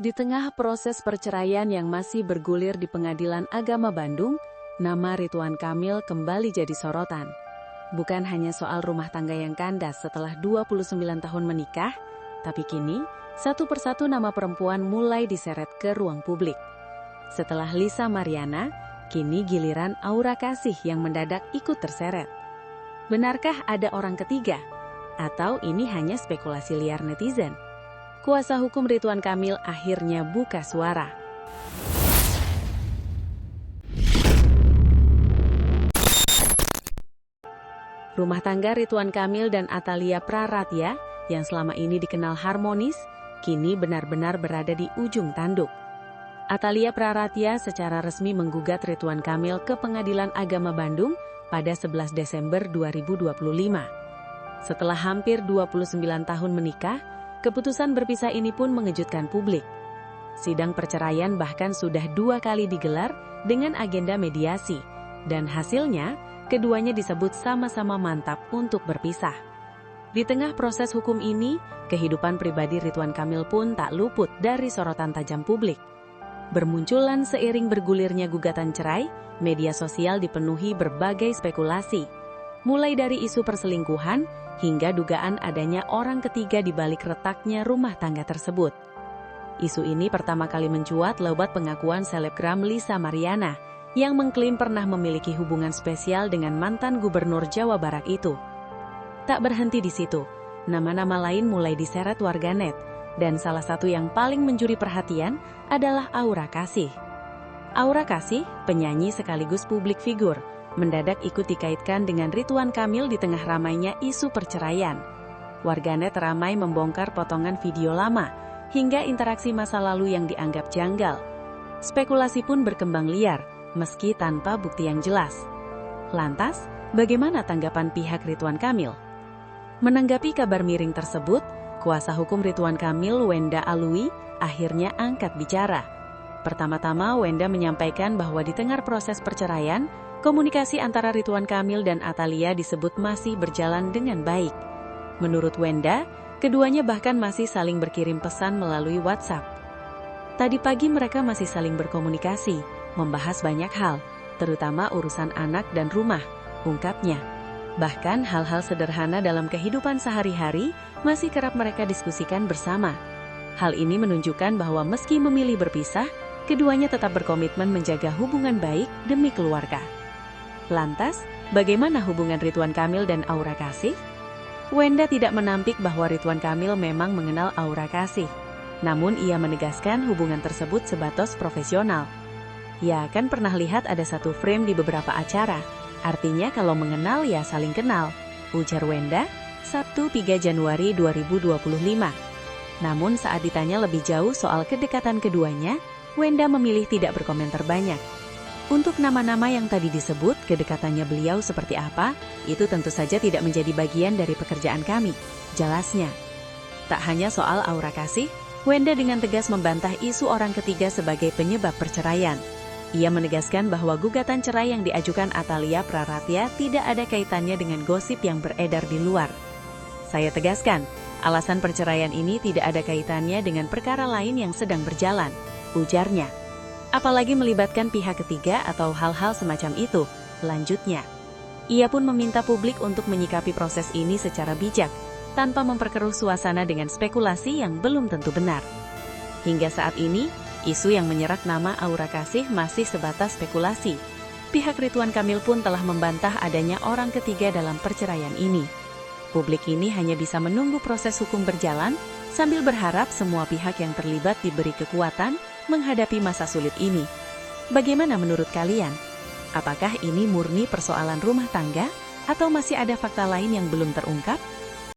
Di tengah proses perceraian yang masih bergulir di Pengadilan Agama Bandung, nama Ridwan Kamil kembali jadi sorotan. Bukan hanya soal rumah tangga yang kandas setelah 29 tahun menikah, tapi kini satu persatu nama perempuan mulai diseret ke ruang publik. Setelah Lisa Mariana, kini giliran Aura Kasih yang mendadak ikut terseret. Benarkah ada orang ketiga? Atau ini hanya spekulasi liar netizen? Kuasa hukum Ridwan Kamil akhirnya buka suara. Rumah tangga Ridwan Kamil dan Atalia Praratya yang selama ini dikenal harmonis, kini benar-benar berada di ujung tanduk. Atalia Praratya secara resmi menggugat Ridwan Kamil ke Pengadilan Agama Bandung pada 11 Desember 2025. Setelah hampir 29 tahun menikah, keputusan berpisah ini pun mengejutkan publik. Sidang perceraian bahkan sudah 2 kali digelar dengan agenda mediasi, dan hasilnya keduanya disebut sama-sama mantap untuk berpisah. Di tengah proses hukum ini, kehidupan pribadi Ridwan Kamil pun tak luput dari sorotan tajam publik. Bermunculan seiring bergulirnya gugatan cerai, media sosial dipenuhi berbagai spekulasi, mulai dari isu perselingkuhan hingga dugaan adanya orang ketiga di balik retaknya rumah tangga tersebut. Isu ini pertama kali mencuat lewat pengakuan selebgram Lisa Mariana yang mengklaim pernah memiliki hubungan spesial dengan mantan gubernur Jawa Barat itu. Tak berhenti di situ, nama-nama lain mulai diseret warganet, dan salah satu yang paling mencuri perhatian adalah Aura Kasih. Aura Kasih, penyanyi sekaligus publik figur, mendadak ikut dikaitkan dengan Ridwan Kamil di tengah ramainya isu perceraian. Warganet ramai membongkar potongan video lama, hingga interaksi masa lalu yang dianggap janggal. Spekulasi pun berkembang liar, meski tanpa bukti yang jelas. Lantas, bagaimana tanggapan pihak Ridwan Kamil? Menanggapi kabar miring tersebut, kuasa hukum Ridwan Kamil, Wenda Alwi, akhirnya angkat bicara. Pertama-tama, Wenda menyampaikan bahwa di tengah proses perceraian, komunikasi antara Ridwan Kamil dan Atalia disebut masih berjalan dengan baik. Menurut Wenda, keduanya bahkan masih saling berkirim pesan melalui WhatsApp. Tadi pagi mereka masih saling berkomunikasi, membahas banyak hal, terutama urusan anak dan rumah, ungkapnya. Bahkan hal-hal sederhana dalam kehidupan sehari-hari masih kerap mereka diskusikan bersama. Hal ini menunjukkan bahwa meski memilih berpisah, keduanya tetap berkomitmen menjaga hubungan baik demi keluarga. Lantas, bagaimana hubungan Ridwan Kamil dan Aura Kasih? Wenda tidak menampik bahwa Ridwan Kamil memang mengenal Aura Kasih. Namun ia menegaskan hubungan tersebut sebatas profesional. Ya, kan pernah lihat ada satu frame di beberapa acara. Artinya kalau mengenal ya saling kenal, ujar Wenda, Sabtu 3 Januari 2025. Namun saat ditanya lebih jauh soal kedekatan keduanya, Wenda memilih tidak berkomentar banyak. Untuk nama-nama yang tadi disebut, kedekatannya beliau seperti apa, itu tentu saja tidak menjadi bagian dari pekerjaan kami, jelasnya. Tak hanya soal Aura Kasih, Wenda dengan tegas membantah isu orang ketiga sebagai penyebab perceraian. Ia menegaskan bahwa gugatan cerai yang diajukan Atalia Praratya tidak ada kaitannya dengan gosip yang beredar di luar. Saya tegaskan, alasan perceraian ini tidak ada kaitannya dengan perkara lain yang sedang berjalan, ujarnya. Apalagi melibatkan pihak ketiga atau hal-hal semacam itu, lanjutnya. Ia pun meminta publik untuk menyikapi proses ini secara bijak, tanpa memperkeruh suasana dengan spekulasi yang belum tentu benar. Hingga saat ini, isu yang menyerat nama Aura Kasih masih sebatas spekulasi. Pihak Ridwan Kamil pun telah membantah adanya orang ketiga dalam perceraian ini. Publik ini hanya bisa menunggu proses hukum berjalan, sambil berharap semua pihak yang terlibat diberi kekuatan menghadapi masa sulit ini. Bagaimana menurut kalian? Apakah ini murni persoalan rumah tangga, atau masih ada fakta lain yang belum terungkap?